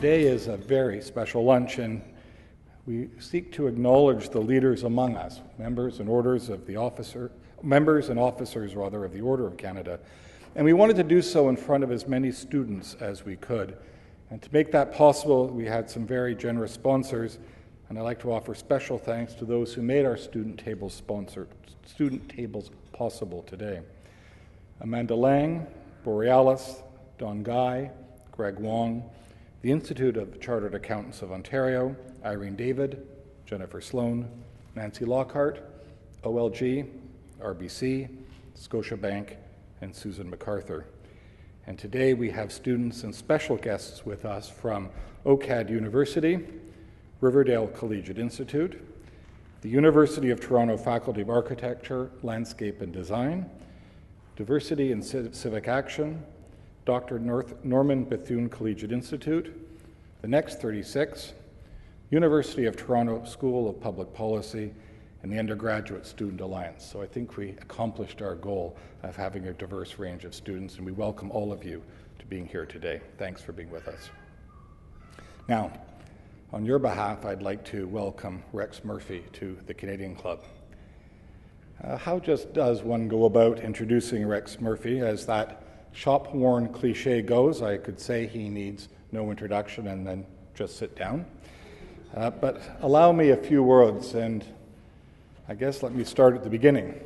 Today is a very special lunch, and we seek to acknowledge the leaders among us, members and officers of the Order of Canada. And we wanted to do so in front of as many students as we could. And to make that possible, we had some very generous sponsors, and I'd like to offer special thanks to those who made our student tables possible today. Amanda Lang, Borealis, Don Guy, Greg Wong, the Institute of Chartered Accountants of Ontario, Irene David, Jennifer Sloan, Nancy Lockhart, OLG, RBC, Scotiabank, and Susan MacArthur. And today we have students and special guests with us from OCAD University, Riverdale Collegiate Institute, the University of Toronto Faculty of Architecture, Landscape and Design, Diversity and Civic Action, Dr. Norman Bethune Collegiate Institute, the Next 36, University of Toronto School of Public Policy, and the Undergraduate Student Alliance. So I think we accomplished our goal of having a diverse range of students, and we welcome all of you to being here today. Thanks for being with us. Now, on your behalf, I'd like to welcome Rex Murphy to the Canadian Club. How just does one go about introducing Rex Murphy? As that shop-worn cliche goes, I could say he needs no introduction and then just sit down. But allow me a few words, and I guess let me start at the beginning.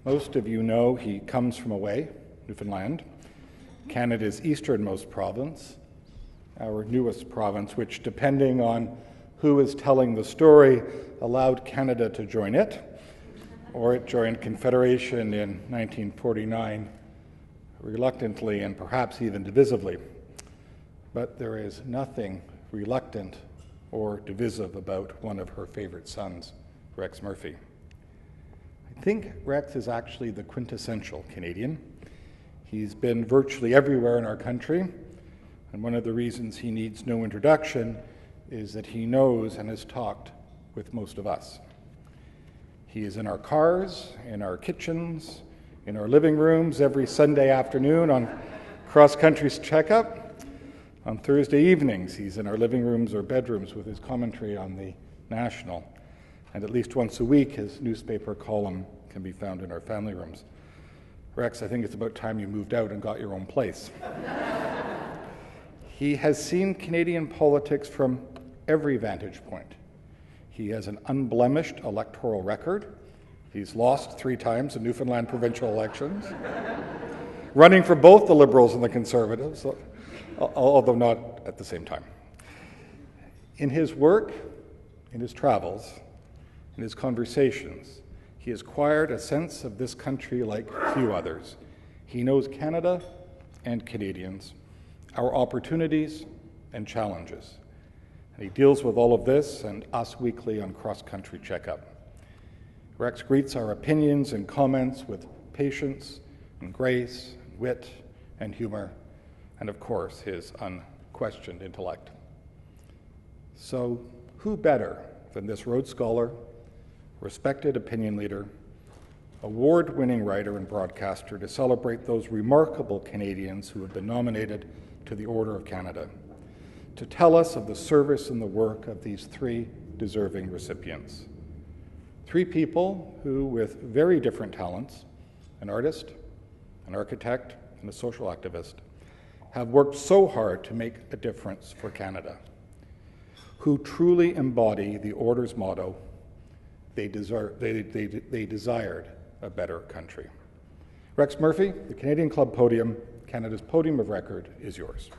Most of you know he comes from away, Newfoundland, Canada's easternmost province, our newest province, which, depending on who is telling the story, allowed Canada to join it, or it joined Confederation in 1949, reluctantly and perhaps even divisively. But there is nothing reluctant or divisive about one of her favorite sons, Rex Murphy. I think Rex is actually the quintessential Canadian. He's been virtually everywhere in our country, and one of the reasons he needs no introduction is that he knows and has talked with most of us. He is in our cars, in our kitchens, in our living rooms every Sunday afternoon on cross-country checkup. On Thursday evenings, he's in our living rooms or bedrooms with his commentary on the National. And at least once a week, his newspaper column can be found in our family rooms. Rex, I think it's about time you moved out and got your own place. He has seen Canadian politics from every vantage point. He has an unblemished electoral record. He's lost 3 times in Newfoundland provincial elections, running for both the Liberals and the Conservatives, although not at the same time. In his work, in his travels, in his conversations, he has acquired a sense of this country like few others. He knows Canada and Canadians, our opportunities and challenges. And he deals with all of this and us weekly on cross-country checkup. Rex greets our opinions and comments with patience and grace, and wit and humor, and of course, his unquestioned intellect. So who better than this Rhodes Scholar, respected opinion leader, award-winning writer and broadcaster to celebrate those remarkable Canadians who have been nominated to the Order of Canada, to tell us of the service and the work of these 3 deserving recipients. 3 people who, with very different talents, an artist, an architect, and a social activist, have worked so hard to make a difference for Canada, who truly embody the Order's motto, they desired a better country. Rex Murphy, the Canadian Club podium, Canada's podium of record, is yours.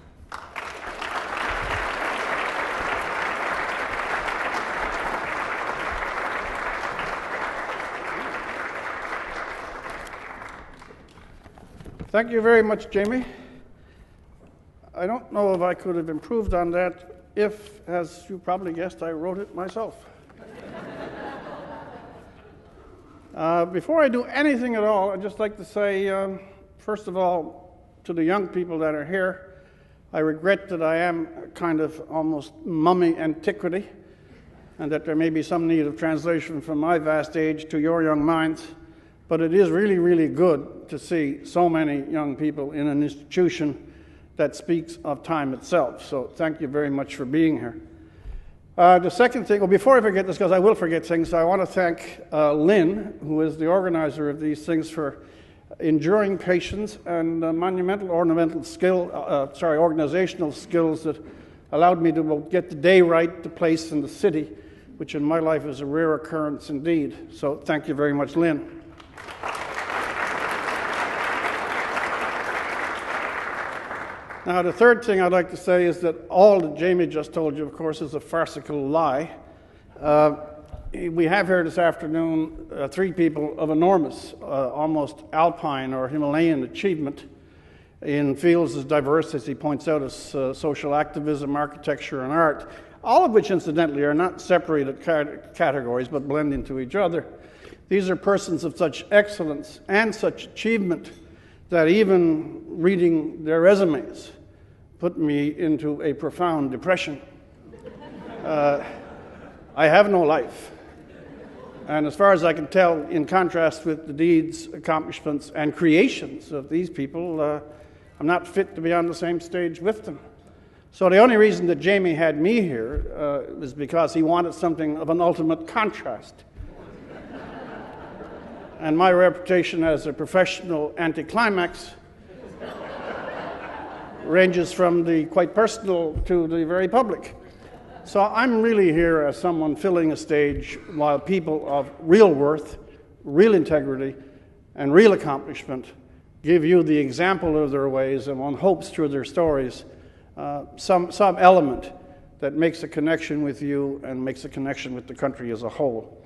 Thank you very much, Jamie. I don't know if I could have improved on that if, as you probably guessed, I wrote it myself. Before I do anything at all, I'd just like to say, first of all, to the young people that are here, I regret that I am kind of almost mummy antiquity, and that there may be some need of translation from my vast age to your young minds. But it is really, really good to see so many young people in an institution that speaks of time itself. So thank you very much for being here. The second thing, well, before I forget this, because I will forget things, I want to thank Lynn, who is the organizer of these things, for enduring patience and monumental organizational skills that allowed me to get the day right, the place, and the city, which in my life is a rare occurrence indeed. So thank you very much, Lynn. Now, the third thing I'd like to say is that all that Jamie just told you, of course, is a farcical lie. We have here this afternoon three people of enormous, almost alpine or Himalayan achievement in fields as diverse, as he points out, as social activism, architecture, and art, all of which, incidentally, are not separated categories but blend into each other. These are persons of such excellence and such achievement that even reading their resumes put me into a profound depression. I have no life. And as far as I can tell, in contrast with the deeds, accomplishments, and creations of these people, I'm not fit to be on the same stage with them. So the only reason that Jamie had me here was because he wanted something of an ultimate contrast. And my reputation as a professional anticlimax ranges from the quite personal to the very public. So I'm really here as someone filling a stage while people of real worth, real integrity, and real accomplishment give you the example of their ways, and one hopes through their stories some element that makes a connection with you and makes a connection with the country as a whole.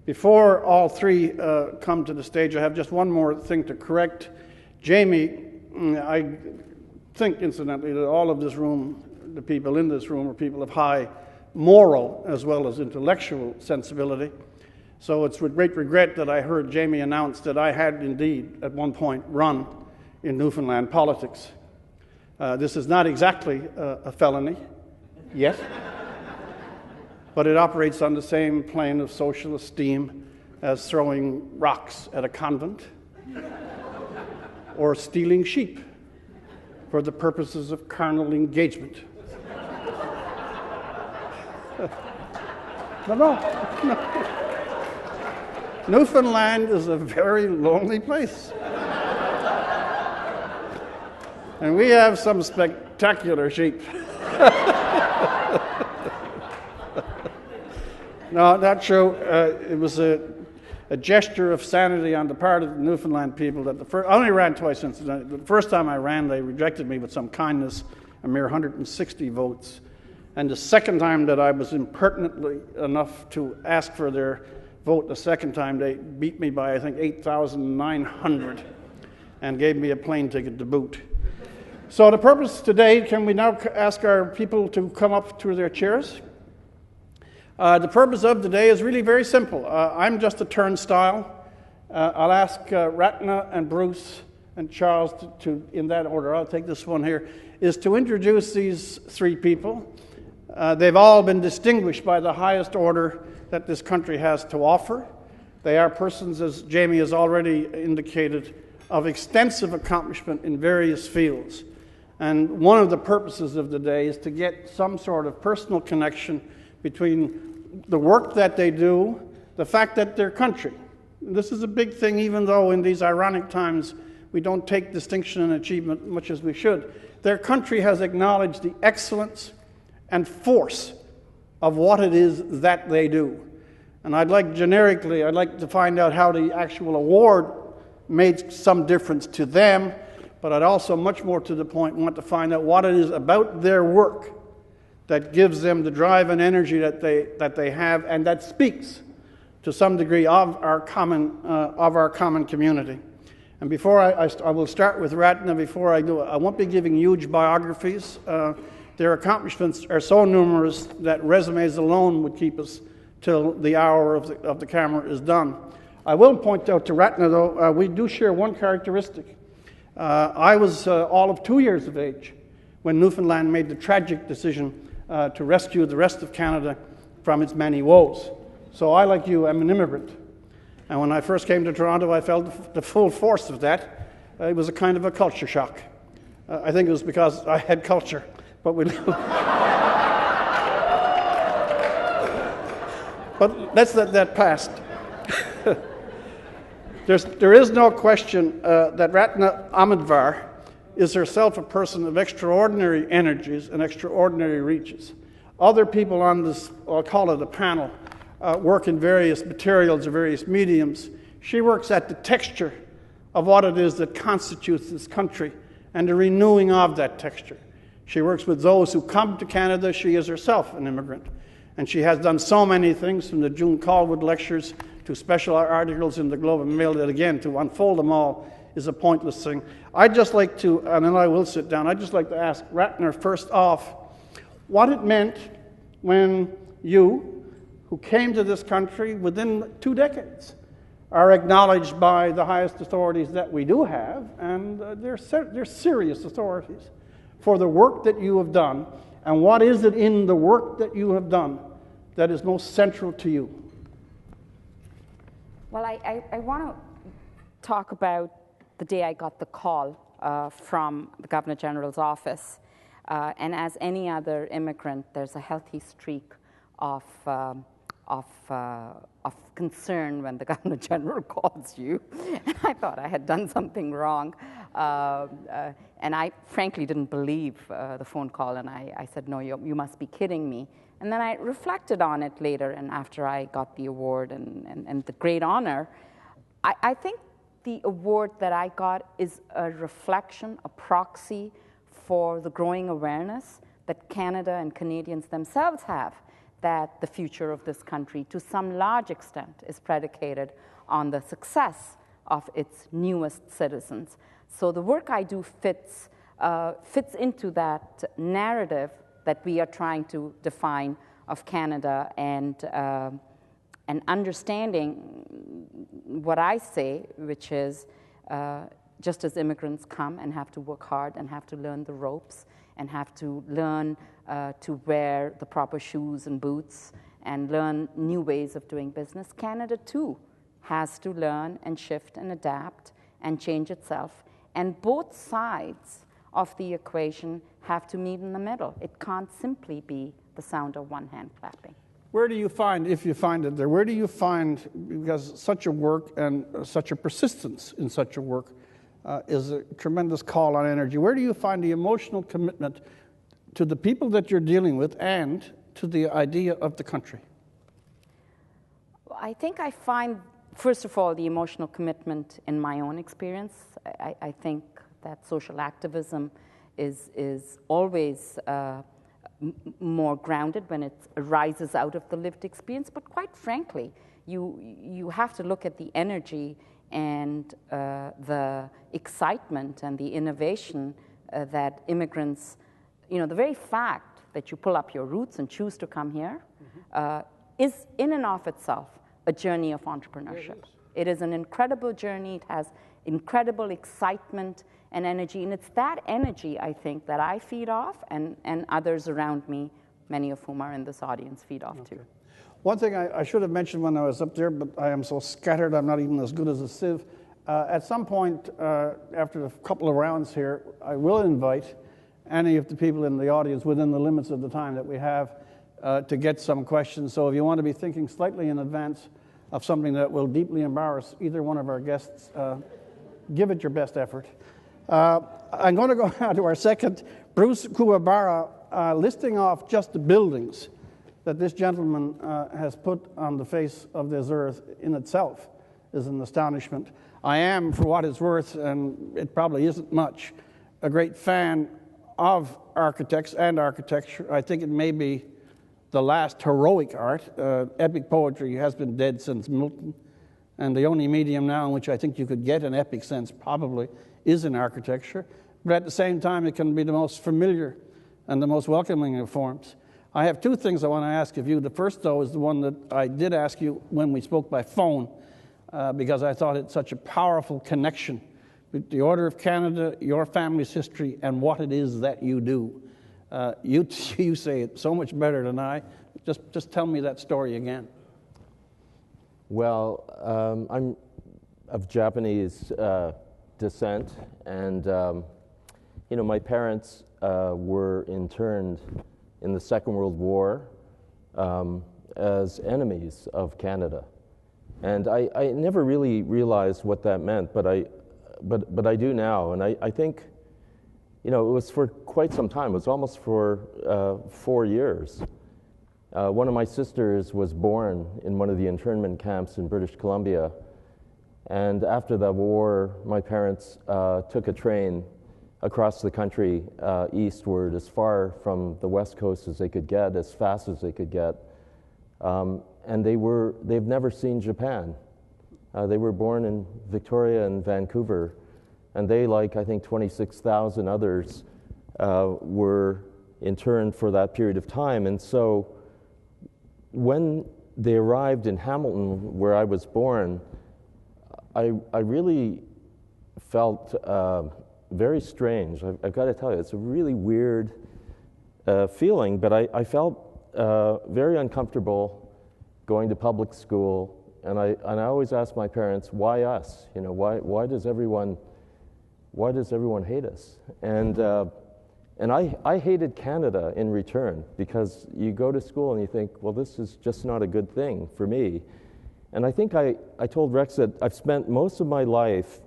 Before all three come to the stage, I have just one more thing to correct. Jamie, I think, incidentally, that all of this room, the people in this room, are people of high moral as well as intellectual sensibility. So it's with great regret that I heard Jamie announce that I had indeed, at one point, run in Newfoundland politics. This is not exactly a felony, yet, but it operates on the same plane of social esteem as throwing rocks at a convent or stealing sheep for the purposes of carnal engagement. No. Newfoundland is a very lonely place. And we have some spectacular sheep. No, not true. It was a gesture of sanity on the part of the Newfoundland people that I only ran twice incidentally. The first time I ran, they rejected me with some kindness, a mere 160 votes. And the second time that I was impertinently enough to ask for their vote, the second time they beat me by, I think, 8,900 and gave me a plane ticket to boot. So the purpose today, can we now ask our people to come up to their chairs? The purpose of today is really very simple. I'm just a turnstile. I'll ask Ratna and Bruce and Charles to, in that order, I'll take this one here, is to introduce these three people. They've all been distinguished by the highest order that this country has to offer. They are persons, as Jamie has already indicated, of extensive accomplishment in various fields. And one of the purposes of the day is to get some sort of personal connection between the work that they do, the fact that their country. This is a big thing, even though in these ironic times we don't take distinction and achievement much as we should. Their country has acknowledged the excellence and force of what it is that they do. And I'd like to find out how the actual award made some difference to them, but I'd also, much more to the point, want to find out what it is about their work that gives them the drive and energy that they have, and that speaks to some degree of our common community. And before I will start with Ratna. Before I do, I won't be giving huge biographies. Their accomplishments are so numerous that resumes alone would keep us till the hour of the camera is done. I will point out to Ratna, though, we do share one characteristic. I was all of 2 years of age when Newfoundland made the tragic decision to rescue the rest of Canada from its many woes. So I, like you, am an immigrant. And when I first came to Toronto, I felt the full force of that. It was a kind of a culture shock. I think it was because I had culture, but we. But let's let that pass. There is no question that Ratna Amidvar is herself a person of extraordinary energies and extraordinary reaches. Other people on this, I'll call it a panel, work in various materials or various mediums. She works at the texture of what it is that constitutes this country and the renewing of that texture. She works with those who come to Canada. She is herself an immigrant. And she has done so many things, from the June Callwood lectures to special articles in the Globe and Mail, that again, to unfold them all is a pointless thing. I'd just like to, and then I will sit down, I'd just like to ask Ratner first off what it meant when you, who came to this country within 2 decades, are acknowledged by the highest authorities that we do have, and they're serious authorities, for the work that you have done. And what is it in the work that you have done that is most central to you? Well, I want to talk about the day I got the call from the Governor General's office. And as any other immigrant, there's a healthy streak of concern when the Governor General calls you. And I thought I had done something wrong. And I frankly didn't believe the phone call, and I said, no, you must be kidding me. And then I reflected on it later, and after I got the award and the great honor, I think the award that I got is a reflection, a proxy for the growing awareness that Canada and Canadians themselves have that the future of this country, to some large extent, is predicated on the success of its newest citizens. So the work I do fits into that narrative that we are trying to define of Canada, and understanding what I say, which is just as immigrants come and have to work hard and have to learn the ropes and have to learn to wear the proper shoes and boots and learn new ways of doing business, Canada too has to learn and shift and adapt and change itself. And both sides of the equation have to meet in the middle. It can't simply be the sound of one hand clapping. Where do you find, if you find it there, where do you find, because such a work and such a persistence in such a work is a tremendous call on energy, where do you find the emotional commitment to the people that you're dealing with and to the idea of the country? I think I find, first of all, the emotional commitment in my own experience. I think that social activism is always more grounded when it arises out of the lived experience. But quite frankly, you have to look at the energy and the excitement and the innovation that immigrants, the very fact that you pull up your roots and choose to come here is in and of itself a journey of entrepreneurship. It is an incredible journey. It has incredible excitement and energy. And it's that energy, I think, that I feed off and others around me, many of whom are in this audience, feed off too. One thing I should have mentioned when I was up there, but I am so scattered, I'm not even as good as a sieve. At some point, after a couple of rounds here, I will invite any of the people in the audience within the limits of the time that we have to get some questions. So if you want to be thinking slightly in advance of something that will deeply embarrass either one of our guests, give it your best effort. I'm going to go now to our second, Bruce Kookaburra, listing off just the buildings that this gentleman has put on the face of this earth in itself is an astonishment. I am, for what it's worth, and it probably isn't much, a great fan of architects and architecture. I think it may be the last heroic art. Epic poetry has been dead since Milton, and the only medium now in which I think you could get an epic sense probably is in architecture. But at the same time, it can be the most familiar and the most welcoming of forms. I have two things I want to ask of you. The first, though, is the one that I did ask you when we spoke by phone, because I thought it's such a powerful connection with the Order of Canada, your family's history, and what it is that you do. You say it so much better than I. Just tell me that story again. Well, I'm of Japanese descent, and my parents were interned in the Second World War as enemies of Canada. And I never really realized what that meant, but I do now. And I think, it was for quite some time. It was almost for 4 years. One of my sisters was born in one of the internment camps in British Columbia. And after the war, my parents took a train across the country eastward, as far from the West Coast as they could get, as fast as they could get. And they've never seen Japan. They were born in Victoria and Vancouver, and they, like I think 26,000 others, were interned for that period of time. And so when they arrived in Hamilton, where I was born, I really felt very strange. I've got to tell you, it's a really weird feeling, but I felt very uncomfortable going to public school, and I always asked my parents, why us? Why does everyone hate us? And I hated Canada in return, because you go to school and you think, well, this is just not a good thing for me. And I think I told Rex that I've spent most of my life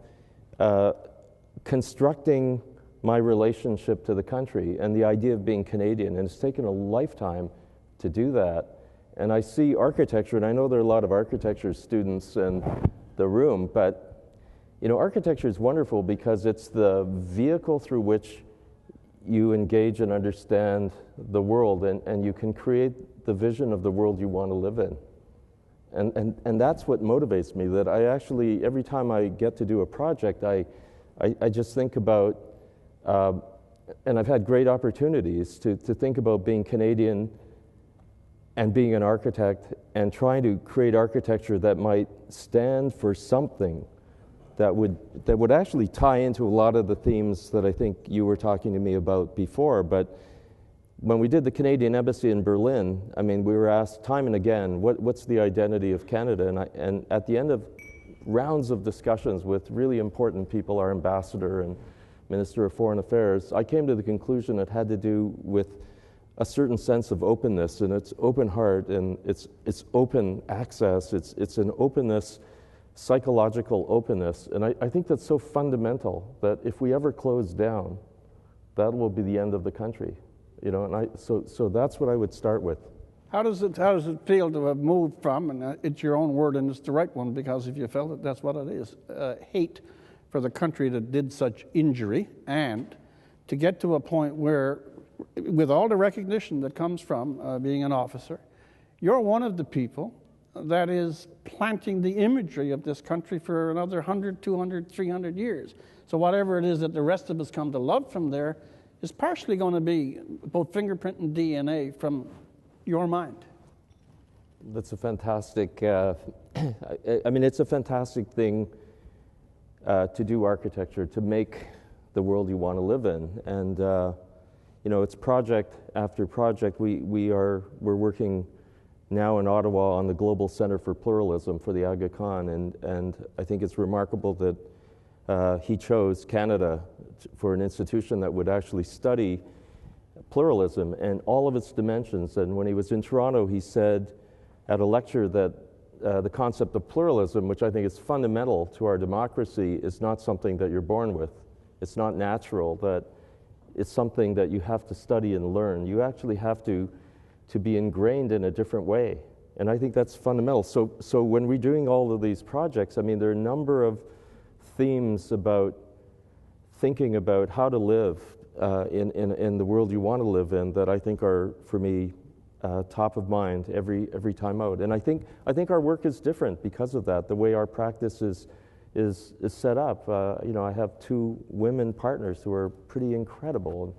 constructing my relationship to the country and the idea of being Canadian, and it's taken a lifetime to do that. And I see architecture, and I know there are a lot of architecture students in the room, but architecture is wonderful because it's the vehicle through which you engage and understand the world, and you can create the vision of the world you want to live in. And that's what motivates me, that I actually, every time I get to do a project, I just think about, and I've had great opportunities to think about being Canadian and being an architect and trying to create architecture that might stand for something that would actually tie into a lot of the themes that I think you were talking to me about before. But when we did the Canadian Embassy in Berlin, we were asked time and again, what's the identity of Canada? And at the end of rounds of discussions with really important people, our ambassador and Minister of Foreign Affairs, I came to the conclusion it had to do with a certain sense of openness, and it's open heart, and it's open access, it's an openness, psychological openness. And I think that's so fundamental that if we ever close down, that will be the end of the country. So that's what I would start with. How does it feel to have moved from, and it's your own word and it's the right one, because if you felt it, that's what it is, hate for the country that did such injury, and to get to a point where, with all the recognition that comes from being an officer, you're one of the people that is planting the imagery of this country for another 100, 200, 300 years. So whatever it is that the rest of us come to love from there is partially going to be both fingerprint and DNA from your mind. That's a fantastic, it's a fantastic thing to do architecture, to make the world you want to live in. And, it's project after project. We're working now in Ottawa on the Global Center for Pluralism for the Aga Khan, and I think it's remarkable that he chose Canada for an institution that would actually study pluralism and all of its dimensions. And when he was in Toronto, he said at a lecture that the concept of pluralism, which I think is fundamental to our democracy, is not something that you're born with. It's not natural, that it's something that you have to study and learn. You actually have to be ingrained in a different way. And I think that's fundamental. So when we're doing all of these projects, there are a number of themes about thinking about how to live in the world you want to live in that I think are, for me, top of mind every time out. And I think our work is different because of that. The way our practice is set up. I have 2 women partners who are pretty incredible, and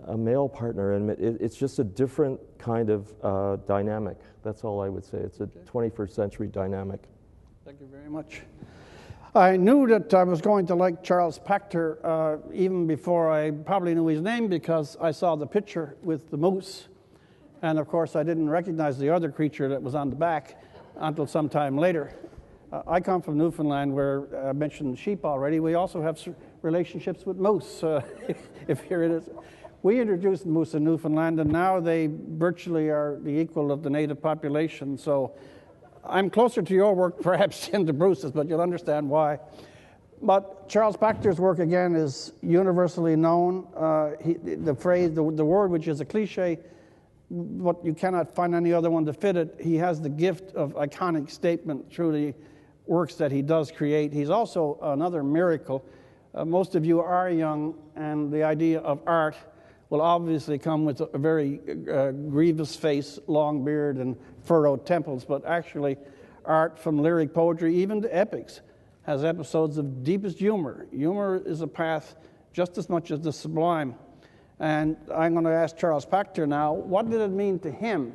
a male partner, and it's just a different kind of dynamic. That's all I would say. It's a 21st century dynamic. Thank you very much. I knew that I was going to like Charles Pachter even before I probably knew his name, because I saw the picture with the moose. And of course, I didn't recognize the other creature that was on the back until some time later. I come from Newfoundland, where I mentioned sheep already. We also have relationships with moose, if here it is. We introduced moose in Newfoundland, and now they virtually are the equal of the native population. So I'm closer to your work, perhaps, than to Bruce's, but you'll understand why. But Charles Pachter's work, again, is universally known. The phrase, the word, which is a cliche, but you cannot find any other one to fit it. He has the gift of iconic statement through the works that he does create. He's also another miracle. Most of you are young, and the idea of art will obviously come with a very grievous face, long beard, and furrowed temples. But actually, art, from lyric poetry even to epics, has episodes of deepest humor. Humor is a path just as much as the sublime. And I'm going to ask Charles Pachter now, what did it mean to him?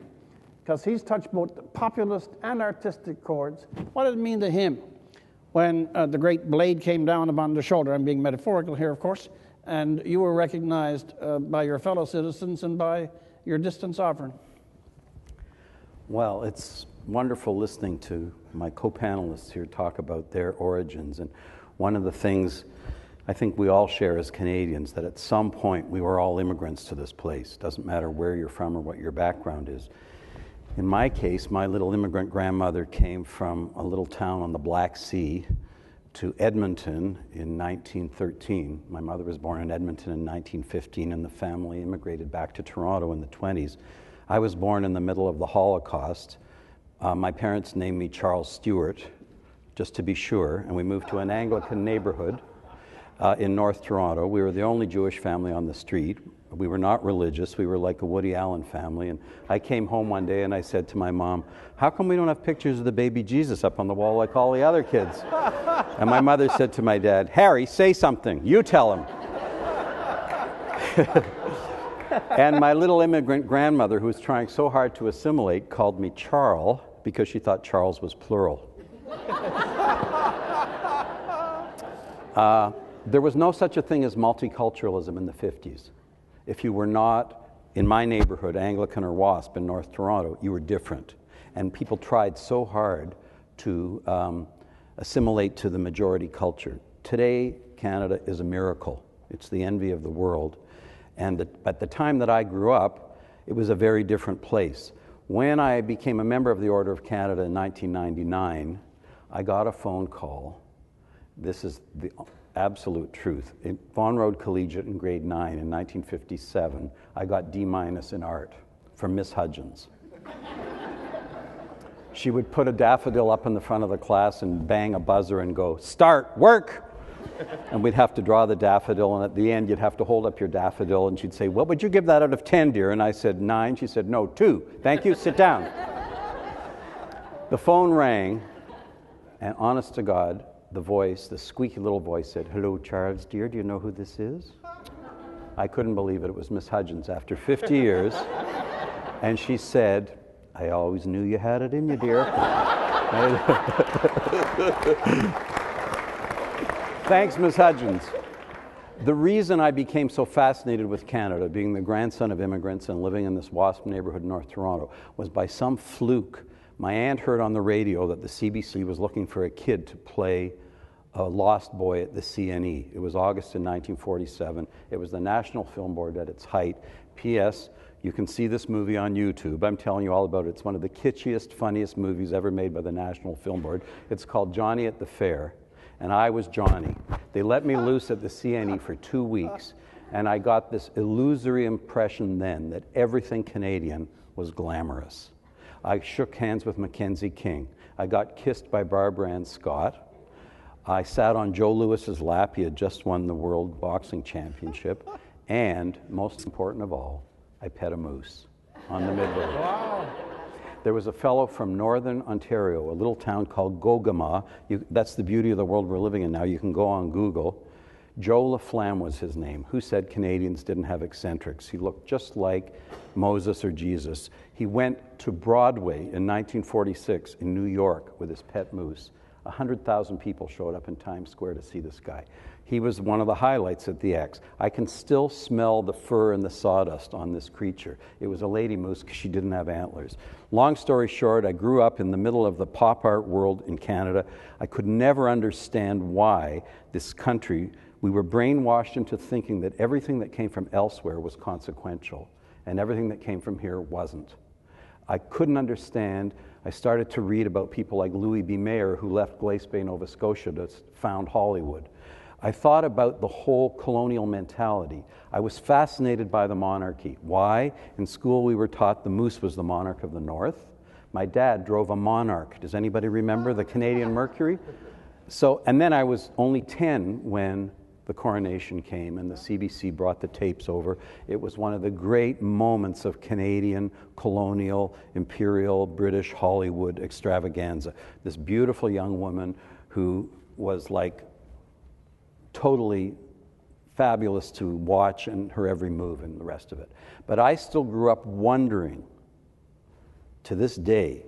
Because he's touched both the populist and artistic chords. What did it mean to him when the great blade came down upon the shoulder? I'm being metaphorical here, of course. And you were recognized by your fellow citizens and by your distant sovereign. Well, it's wonderful listening to my co-panelists here talk about their origins. And one of the things I think we all share as Canadians, that at some point we were all immigrants to this place. Doesn't matter where you're from or what your background is. In my case, my little immigrant grandmother came from a little town on the Black Sea to Edmonton in 1913. My mother was born in Edmonton in 1915, and the family immigrated back to Toronto in the 20s. I was born in the middle of the Holocaust. My parents named me Charles Stewart, just to be sure, and we moved to an Anglican neighborhood in North Toronto. We were the only Jewish family on the street. We were not religious. We were like a Woody Allen family. And I came home one day and I said to my mom, how come we don't have pictures of the baby Jesus up on the wall like all the other kids? And my mother said to my dad, Harry, say something. You tell him. And my little immigrant grandmother, who was trying so hard to assimilate, called me Charles because she thought Charles was plural. There was no such a thing as multiculturalism in the 50s. If you were not, in my neighborhood, Anglican or WASP in North Toronto, you were different. And people tried so hard to assimilate to the majority culture. Today, Canada is a miracle. It's the envy of the world. And at the time that I grew up, it was a very different place. When I became a member of the Order of Canada in 1999, I got a phone call. This is the absolute truth. At Vaughan Road Collegiate in grade 9 in 1957, I got D- in art from Miss Hudgens. She would put a daffodil up in the front of the class and bang a buzzer and go, "Start, work!" And we'd have to draw the daffodil, and at the end you'd have to hold up your daffodil, and she'd say, "What would you give that out of 10, dear?" And I said, 9. She said, "No, 2. Thank you, sit down." The phone rang, and honest to God, the voice, the squeaky little voice said, "Hello, Charles, dear, do you know who this is?" I couldn't believe it. It was Miss Hudgens after 50 years. And she said, "I always knew you had it in you, dear." Thanks, Miss Hudgens. The reason I became so fascinated with Canada, being the grandson of immigrants and living in this WASP neighborhood in North Toronto, was by some fluke. My aunt heard on the radio that the CBC was looking for a kid to play a lost boy at the CNE. It was August in 1947. It was the National Film Board at its height. P.S. You can see this movie on YouTube. I'm telling you all about it. It's one of the kitschiest, funniest movies ever made by the National Film Board. It's called Johnny at the Fair, and I was Johnny. They let me loose at the CNE for 2 weeks, and I got this illusory impression then that everything Canadian was glamorous. I shook hands with Mackenzie King. I got kissed by Barbara Ann Scott. I sat on Joe Louis's lap. He had just won the World Boxing Championship. And most important of all, I pet a moose on the Midway. Wow. There was a fellow from Northern Ontario, a little town called Gogama. That's the beauty of the world we're living in now. You can go on Google. Joe LaFlamme was his name. Who said Canadians didn't have eccentrics? He looked just like Moses or Jesus. He went to Broadway in 1946 in New York with his pet moose. 100,000 people showed up in Times Square to see this guy. He was one of the highlights at the X. I can still smell the fur and the sawdust on this creature. It was a lady moose because she didn't have antlers. Long story short, I grew up in the middle of the pop art world in Canada. I could never understand why this country, we were brainwashed into thinking that everything that came from elsewhere was consequential and everything that came from here wasn't. I couldn't understand. I started to read about people like Louis B. Mayer, who left Glace Bay, Nova Scotia to found Hollywood. I thought about the whole colonial mentality. I was fascinated by the monarchy. Why? In school we were taught the moose was the monarch of the North. My dad drove a Monarch. Does anybody remember the Canadian Mercury? And then I was only 10 when the coronation came and the CBC brought the tapes over. It was one of the great moments of Canadian, colonial, imperial, British Hollywood extravaganza. This beautiful young woman who was like totally fabulous to watch, and her every move and the rest of it. But I still grew up wondering, to this day,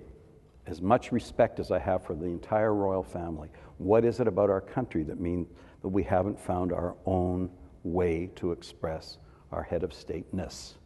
as much respect as I have for the entire royal family, what is it about our country that means that we haven't found our own way to express our head of stateness?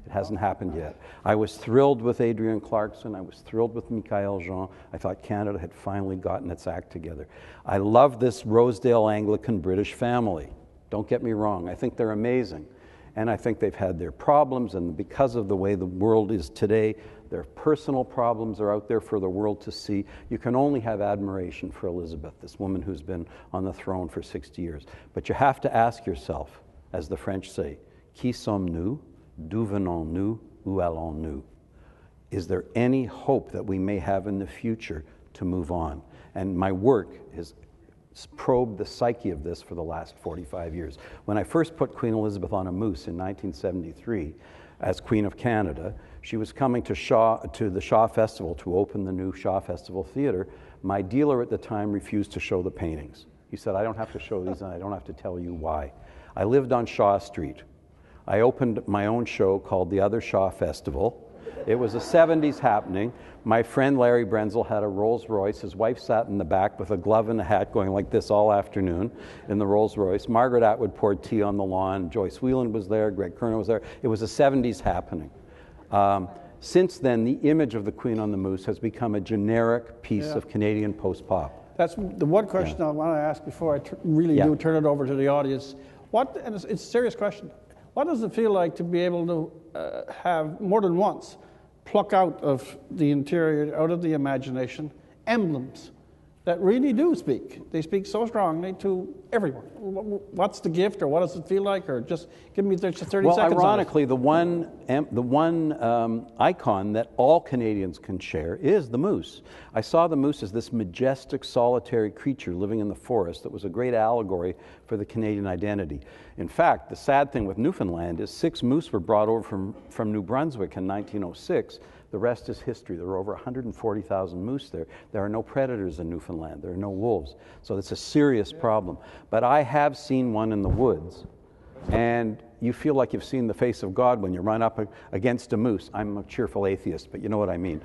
It hasn't happened yet. I was thrilled with Adrienne Clarkson. I was thrilled with Michael Jean. I thought Canada had finally gotten its act together. I love this Rosedale Anglican British family. Don't get me wrong. I think they're amazing. And I think they've had their problems, and because of the way the world is today, their personal problems are out there for the world to see. You can only have admiration for Elizabeth, this woman who's been on the throne for 60 years. But you have to ask yourself, as the French say, qui sommes-nous? D'où venons-nous? Où allons-nous? Is there any hope that we may have in the future to move on? And my work has probed the psyche of this for the last 45 years. When I first put Queen Elizabeth on a moose in 1973 as Queen of Canada, she was coming to the Shaw Festival to open the new Shaw Festival Theatre. My dealer at the time refused to show the paintings. He said, I don't have to show these and I don't have to tell you why. I lived on Shaw Street. I opened my own show called The Other Shaw Festival. It was a 70s happening. My friend Larry Brenzel had a Rolls Royce. His wife sat in the back with a glove and a hat going like this all afternoon in the Rolls Royce. Margaret Atwood poured tea on the lawn. Joyce Whelan was there. Greg Kerner was there. It was a 70s happening. Since then, the image of the Queen on the Moose has become a generic piece of Canadian post-pop. That's the one question I want to ask before I really do turn it over to the audience. And it's a serious question. What does it feel like to be able to have more than once pluck out of the interior, out of the imagination, emblems that really do speak? They speak so strongly to everyone. What's the gift, or what does it feel like, or just give me 30 seconds. Well, ironically, the one icon that all Canadians can share is the moose. I saw the moose as this majestic, solitary creature living in the forest that was a great allegory for the Canadian identity. In fact, the sad thing with Newfoundland is 6 moose were brought over from New Brunswick in 1906. The rest is history. There are over 140,000 moose there. There are no predators in Newfoundland. There are no wolves. So it's a serious problem. But I have seen one in the woods, and you feel like you've seen the face of God when you run up against a moose. I'm a cheerful atheist, but you know what I mean.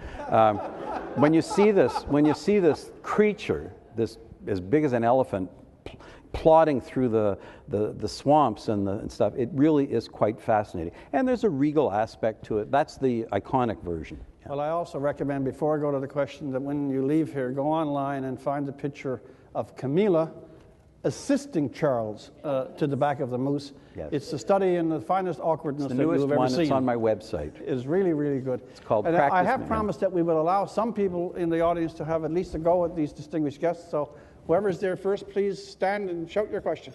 When you see this creature, this as big as an elephant, plodding through the swamps and stuff, it really is quite fascinating. And there's a regal aspect to it. That's the iconic version. Yeah. Well, I also recommend, before I go to the question, that when you leave here, go online and find a picture of Camilla assisting Charles to the back of the moose. Yes. It's the study in the finest awkwardness that you've ever seen. The newest one. It's on my website. It's really, really good. It's called and Practice. I have promised that we will allow some people in the audience to have at least a go at these distinguished guests. So whoever's there first, please stand and shout your question.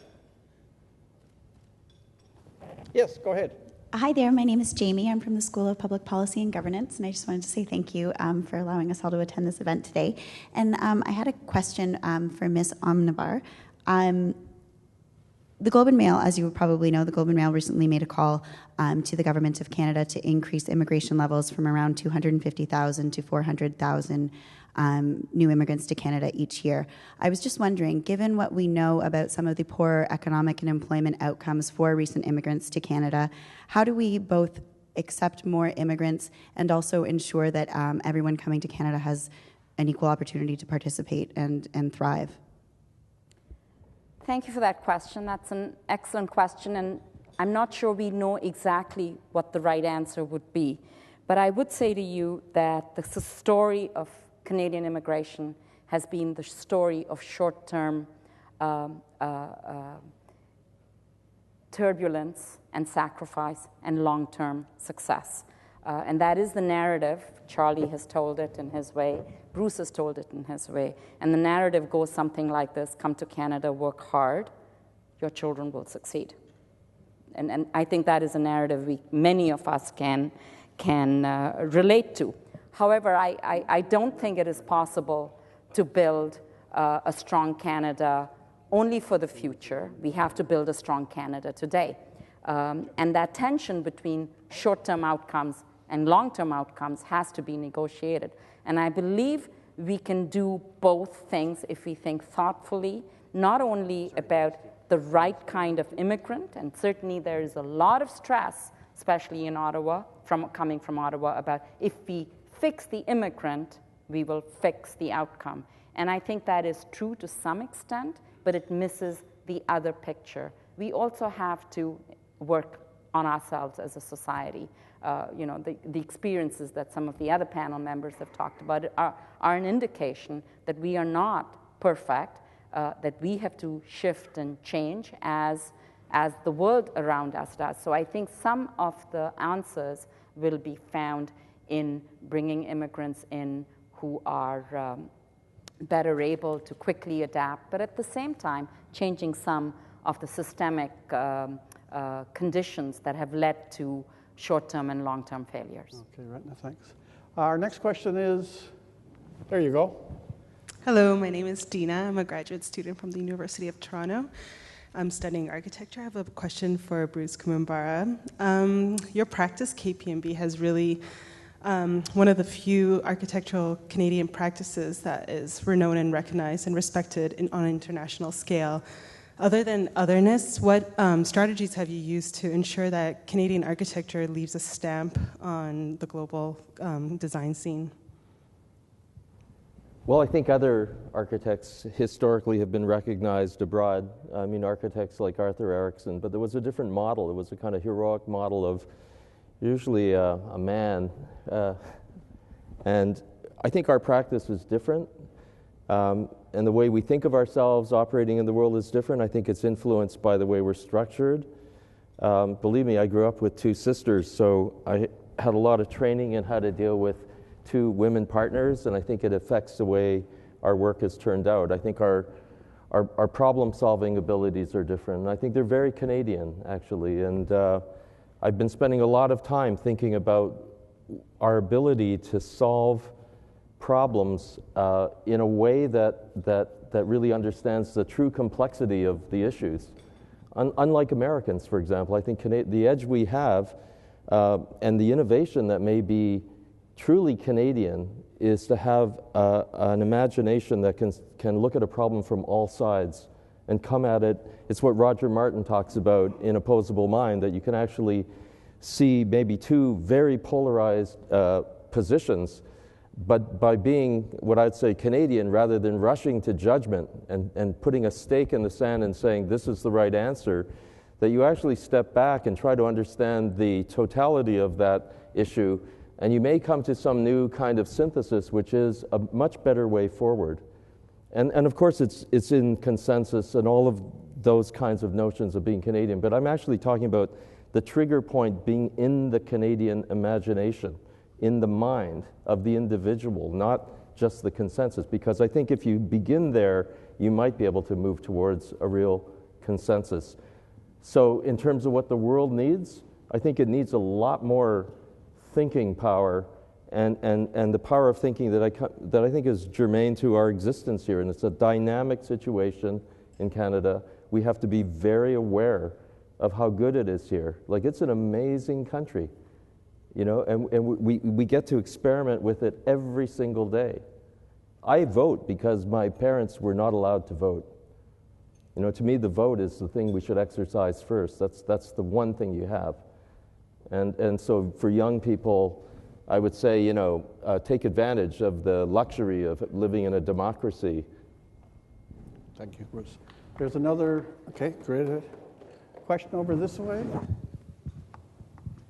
Yes, go ahead. Hi there, my name is Jamie. I'm from the School of Public Policy and Governance, and I just wanted to say thank you for allowing us all to attend this event today. And I had a question for Ms. Omnivar. The Globe and Mail, as you probably know, the Globe and Mail recently made a call to the Government of Canada to increase immigration levels from around 250,000 to 400,000 new immigrants to Canada each year. I was just wondering, given what we know about some of the poor economic and employment outcomes for recent immigrants to Canada, how do we both accept more immigrants and also ensure that everyone coming to Canada has an equal opportunity to participate and thrive? Thank you for that question. That's an excellent question, and I'm not sure we know exactly what the right answer would be. But I would say to you that the story of Canadian immigration has been the story of short-term turbulence and sacrifice and long-term success. And that is the narrative. Charlie has told it in his way. Bruce has told it in his way. And the narrative goes something like this: come to Canada, work hard, your children will succeed. And I think that is a narrative many of us can relate to. However, I don't think it is possible to build a strong Canada only for the future. We have to build a strong Canada today. And that tension between short-term outcomes and long-term outcomes has to be negotiated. And I believe we can do both things if we think thoughtfully, not only about the right kind of immigrant, and certainly there is a lot of stress, especially in Ottawa, coming from Ottawa, about if we fix the immigrant, we will fix the outcome. And I think that is true to some extent, but it misses the other picture. We also have to work on ourselves as a society. The experiences that some of the other panel members have talked about are an indication that we are not perfect, that we have to shift and change as the world around us does. So I think some of the answers will be found in bringing immigrants in who are better able to quickly adapt, but at the same time changing some of the systemic conditions that have led to short-term and long-term failures. Okay, Retna, thanks. Our next question is, there you go. Hello, my name is Dina. I'm a graduate student from the University of Toronto. I'm studying architecture. I have a question for Bruce Kumumbara. Your practice, KPMB, has really one of the few architectural Canadian practices that is renowned and recognized and respected on an international scale. Other than otherness, what strategies have you used to ensure that Canadian architecture leaves a stamp on the global design scene? Well, I think other architects historically have been recognized abroad. I mean, architects like Arthur Erickson, but there was a different model. It was a kind of heroic model of usually a man. And I think our practice is different. And the way we think of ourselves operating in the world is different. I think it's influenced by the way we're structured. Believe me, I grew up with two sisters, so I had a lot of training in how to deal with two women partners, and I think it affects the way our work has turned out. I think our problem-solving abilities are different. And I think they're very Canadian, actually. And I've been spending a lot of time thinking about our ability to solve problems in a way that really understands the true complexity of the issues. Unlike Americans, for example, I think the edge we have and the innovation that may be truly Canadian is to have an imagination that can look at a problem from all sides and come at it. It's what Roger Martin talks about in Opposable Mind, that you can actually see maybe two very polarized positions, but by being what I'd say Canadian, rather than rushing to judgment and putting a stake in the sand and saying this is the right answer, that you actually step back and try to understand the totality of that issue, and you may come to some new kind of synthesis, which is a much better way forward. And of course, it's in consensus and all of those kinds of notions of being Canadian, but I'm actually talking about the trigger point being in the Canadian imagination, in the mind of the individual, not just the consensus. Because I think if you begin there, you might be able to move towards a real consensus. So in terms of what the world needs, I think it needs a lot more thinking power and the power of thinking that I think is germane to our existence here. And it's a dynamic situation in Canada. We have to be very aware of how good it is here. Like, it's an amazing country, you know, and we get to experiment with it every single day. I vote because my parents were not allowed to vote. You know, to me, the vote is the thing we should exercise first. That's the one thing you have. And so for young people, I would say, take advantage of the luxury of living in a democracy. Thank you, Bruce. There's another, okay, great. Question over this way.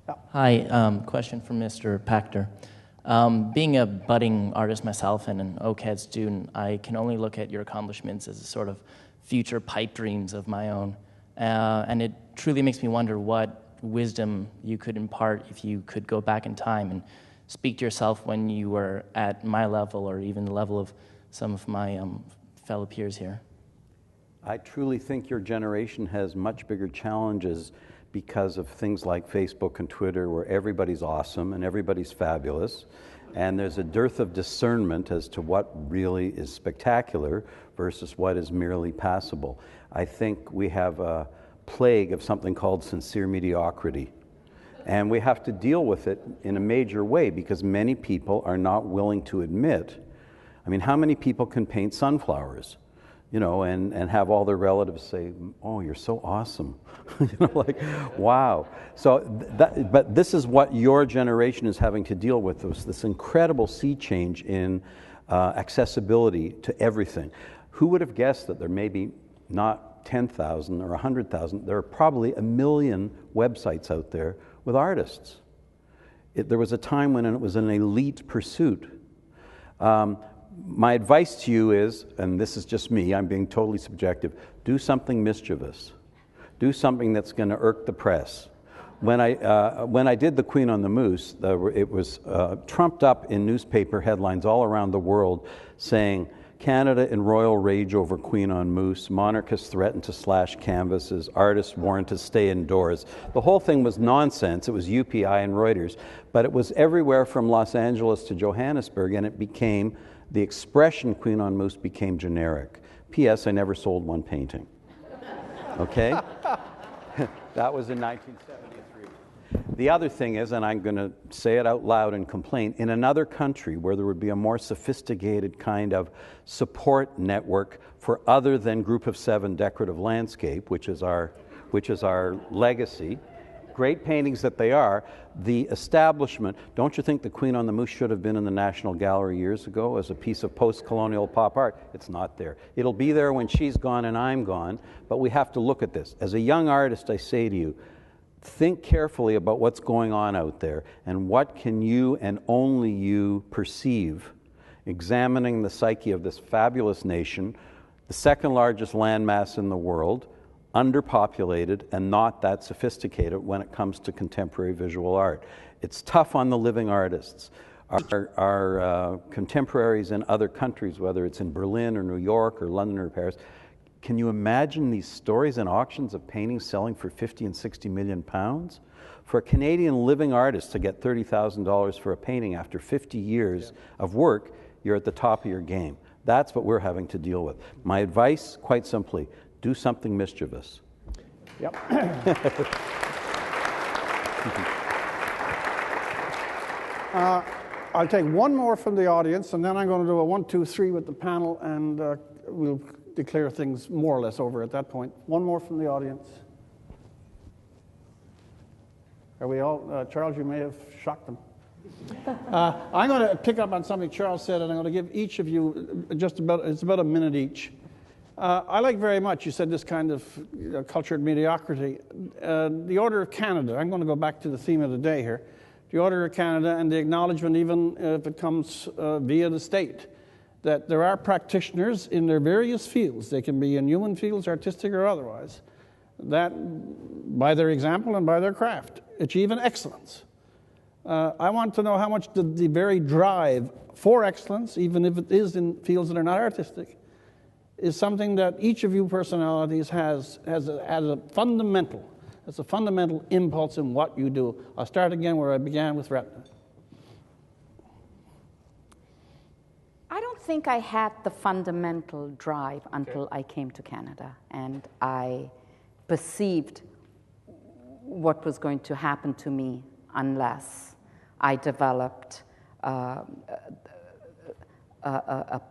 Yeah. Hi, question for Mr. Pachter. Being a budding artist myself and an OCAD student, I can only look at your accomplishments as a sort of future pipe dreams of my own. And it truly makes me wonder what wisdom you could impart if you could go back in time and speak to yourself when you were at my level or even the level of some of my fellow peers here. I truly think your generation has much bigger challenges because of things like Facebook and Twitter, where everybody's awesome and everybody's fabulous, and there's a dearth of discernment as to what really is spectacular versus what is merely passable. I think we have a plague of something called sincere mediocrity, and we have to deal with it in a major way because many people are not willing to admit. I mean, how many people can paint sunflowers? And have all their relatives say, "Oh, you're so awesome," like, wow. So, but this is what your generation is having to deal with: this incredible sea change in accessibility to everything. Who would have guessed that there may be not 10,000 or 100,000? There are probably 1 million websites out there with artists. There was a time when it was an elite pursuit. My advice to you is, and this is just me, I'm being totally subjective, do something mischievous. Do something that's going to irk the press. When I did The Queen on the Moose, it was trumped up in newspaper headlines all around the world saying, "Canada in royal rage over Queen on Moose, monarchists threaten to slash canvases, artists warned to stay indoors." The whole thing was nonsense. It was UPI and Reuters, but it was everywhere from Los Angeles to Johannesburg, and it became, the expression Queen on Moose became generic. P.S. I never sold one painting. Okay? That was in 1973. The other thing is, and I'm going to say it out loud and complain, in another country where there would be a more sophisticated kind of support network for other than Group of Seven decorative landscape, which is our legacy, great paintings that they are, the establishment, don't you think the Queen on the Moose should have been in the National Gallery years ago as a piece of post-colonial pop art? It's not there. It'll be there when she's gone and I'm gone, but we have to look at this. As a young artist, I say to you, think carefully about what's going on out there and what can you and only you perceive, examining the psyche of this fabulous nation, the second largest landmass in the world, underpopulated and not that sophisticated when it comes to contemporary visual art. It's tough on the living artists. Our contemporaries in other countries, whether it's in Berlin or New York or London or Paris, can you imagine these stories and auctions of paintings selling for 50 and 60 million pounds? For a Canadian living artist to get $30,000 for a painting after 50 years of work, you're at the top of your game. That's what we're having to deal with. My advice, quite simply, do something mischievous. Yep. I'll take one more from the audience, and then I'm going to do a 1, 2, 3 with the panel, and we'll declare things more or less over at that point. One more from the audience. Are we all? Charles, you may have shocked them. I'm going to pick up on something Charles said, and I'm going to give each of you it's about a minute each. I like very much, you said, this kind of cultured mediocrity. The Order of Canada, I'm going to go back to the theme of the day here. The Order of Canada and the acknowledgement, even if it comes via the state, that there are practitioners in their various fields, they can be in human fields, artistic or otherwise, that by their example and by their craft achieve an excellence. I want to know how much the very drive for excellence, even if it is in fields that are not artistic, is something that each of you personalities has a fundamental impulse in what you do. I'll start again where I began with Retna. I don't think I had the fundamental drive until I came to Canada and I perceived what was going to happen to me unless I developed a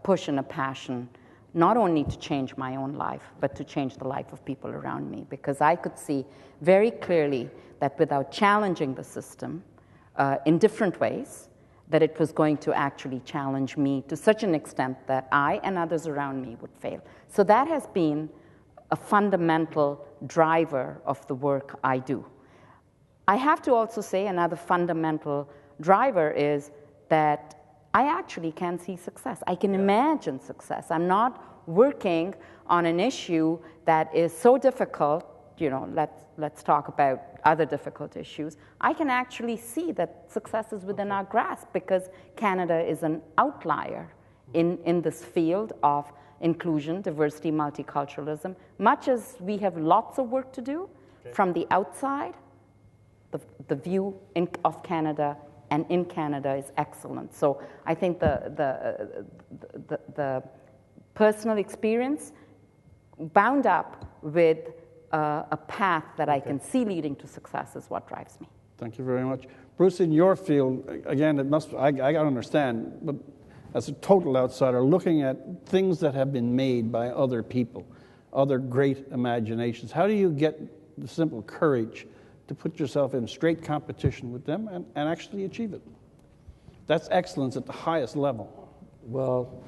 push and a passion, not only to change my own life, but to change the life of people around me. Because I could see very clearly that without challenging the system in different ways, that it was going to actually challenge me to such an extent that I and others around me would fail. So that has been a fundamental driver of the work I do. I have to also say another fundamental driver is that I actually can see success. I can imagine success. I'm not working on an issue that is so difficult, you know, let's talk about other difficult issues. I can actually see that success is within our grasp because Canada is an outlier in this field of inclusion, diversity, multiculturalism. Much as we have lots of work to do, from the outside, the view of Canada and in Canada is excellent. So I think the personal experience bound up with a path that I can see leading to success is what drives me. Thank you very much. Bruce, in your field, again, I got to understand, but as a total outsider, looking at things that have been made by other people, other great imaginations, how do you get the simple courage to put yourself in straight competition with them and actually achieve it? That's excellence at the highest level. Well,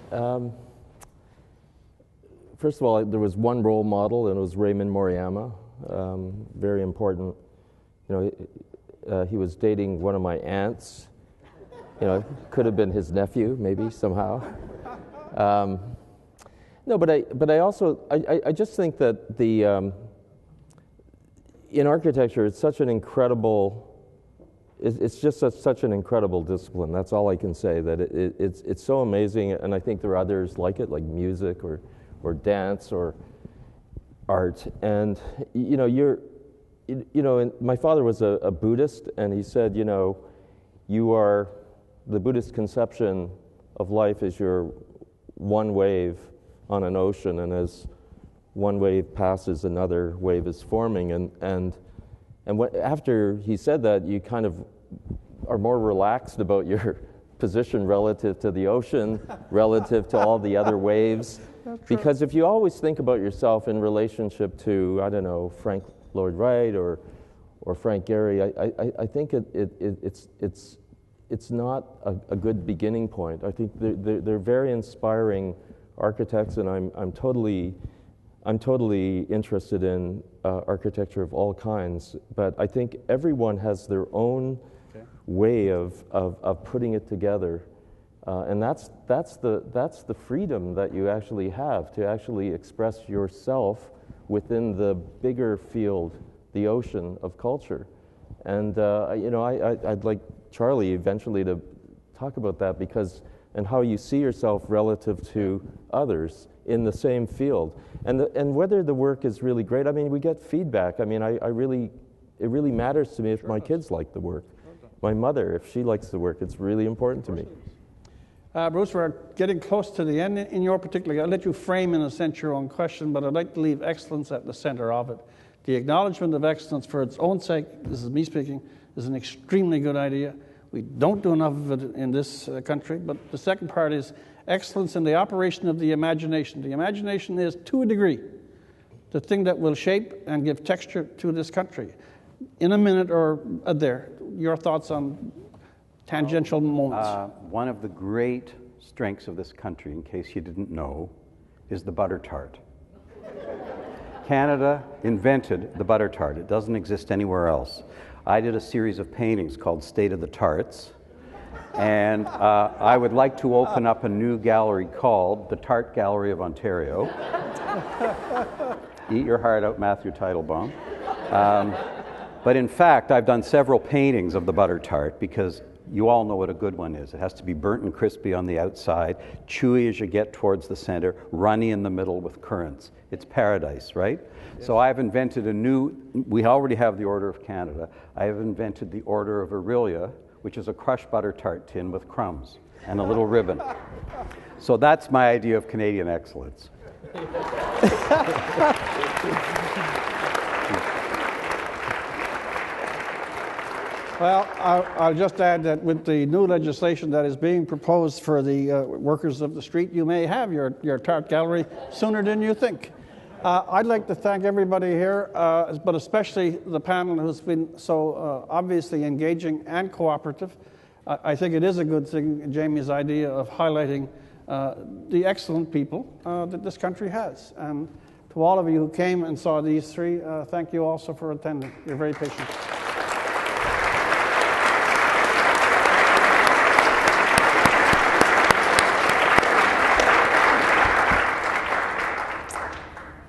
first of all, there was one role model, and it was Raymond Moriyama. Very important. You know, he was dating one of my aunts. You know, could have been his nephew, maybe somehow. No, but I also just think that in architecture, it's such an incredible. It's just such an incredible discipline. That's all I can say. That it's so amazing, and I think there are others like it, like music or dance or art. And you know, and my father was a Buddhist, and he said, you know, the Buddhist conception of life is you're one wave on an ocean, and as one wave passes, another wave is forming. And after he said that, you kind of are more relaxed about your position relative to the ocean, relative to all the other waves. Because if you always think about yourself in relationship to, I don't know, Frank Lloyd Wright or Frank Gehry, I think it's not a good beginning point. I think they're very inspiring architects, and I'm totally interested in architecture of all kinds. But I think everyone has their own way of putting it together. And that's the freedom that you actually have to actually express yourself within the bigger field, the ocean of culture. And you know, I'd like Charlie eventually to talk about that, because and how you see yourself relative to others in the same field, and whether the work is really great. I mean, we get feedback. I mean, it really matters to me if my kids like the work. My mother, if she likes the work, it's really important to me. Bruce, we're getting close to the end in your particular. I'll let you frame, in a sense, your own question, but I'd like to leave excellence at the center of it. The acknowledgement of excellence for its own sake, this is me speaking, is an extremely good idea. We don't do enough of it in this country, but the second part is excellence in the operation of the imagination. The imagination is, to a degree, the thing that will shape and give texture to this country. In a minute or there, your thoughts on tangential moments. One of the great strengths of this country, in case you didn't know, is the butter tart. Canada invented the butter tart. It doesn't exist anywhere else. I did a series of paintings called State of the Tarts, and I would like to open up a new gallery called the Tart Gallery of Ontario. Eat your heart out, Matthew Teitelbaum. But in fact, I've done several paintings of the butter tart, because you all know what a good one is. It has to be burnt and crispy on the outside, chewy as you get towards the center, runny in the middle with currants. It's paradise, right? Yes. So I've invented we already have the Order of Canada. I have invented the Order of Aurelia, which is a crushed butter tart tin with crumbs and a little ribbon. So that's my idea of Canadian excellence. Well, I'll just add that with the new legislation that is being proposed for the workers of the street, you may have your Tart Gallery sooner than you think. I'd like to thank everybody here, but especially the panel who's been so obviously engaging and cooperative. I think it is a good thing, Jamie's idea of highlighting the excellent people that this country has. And to all of you who came and saw these three, thank you also for attending. You're very patient.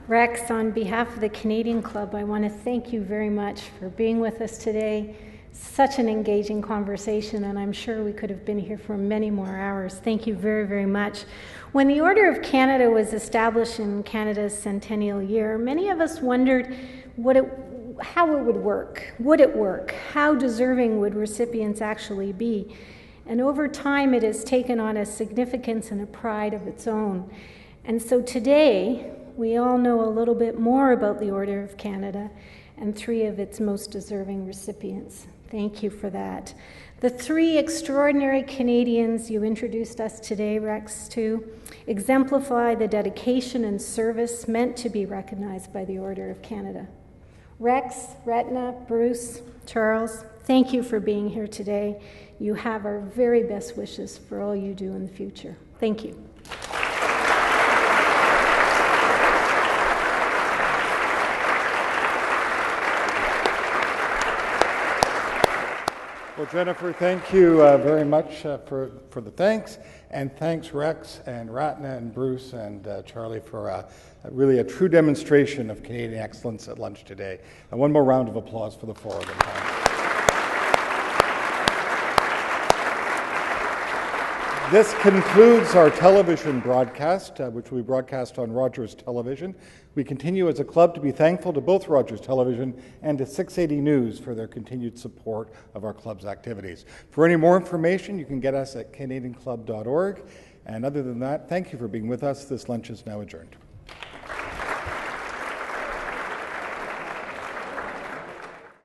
Rex, on behalf of the Canadian Club, I want to thank you very much for being with us today. Such an engaging conversation, and I'm sure we could have been here for many more hours. Thank you very, very much. When the Order of Canada was established in Canada's centennial year, many of us wondered how it would work. Would it work? How deserving would recipients actually be? And over time, it has taken on a significance and a pride of its own. And so today, we all know a little bit more about the Order of Canada and three of its most deserving recipients. Thank you for that. The three extraordinary Canadians you introduced us today, Rex, to exemplify the dedication and service meant to be recognized by the Order of Canada. Rex, Retna, Bruce, Charles, thank you for being here today. You have our very best wishes for all you do in the future. Thank you. Well, Jennifer, thank you very much for the thanks, and thanks Rex and Ratna and Bruce and Charlie for really a true demonstration of Canadian excellence at lunch today. And one more round of applause for the four of them. This concludes our television broadcast, which we broadcast on Rogers Television. We continue as a club to be thankful to both Rogers Television and to 680 News for their continued support of our club's activities. For any more information, you can get us at canadianclub.org. And other than that, thank you for being with us. This lunch is now adjourned.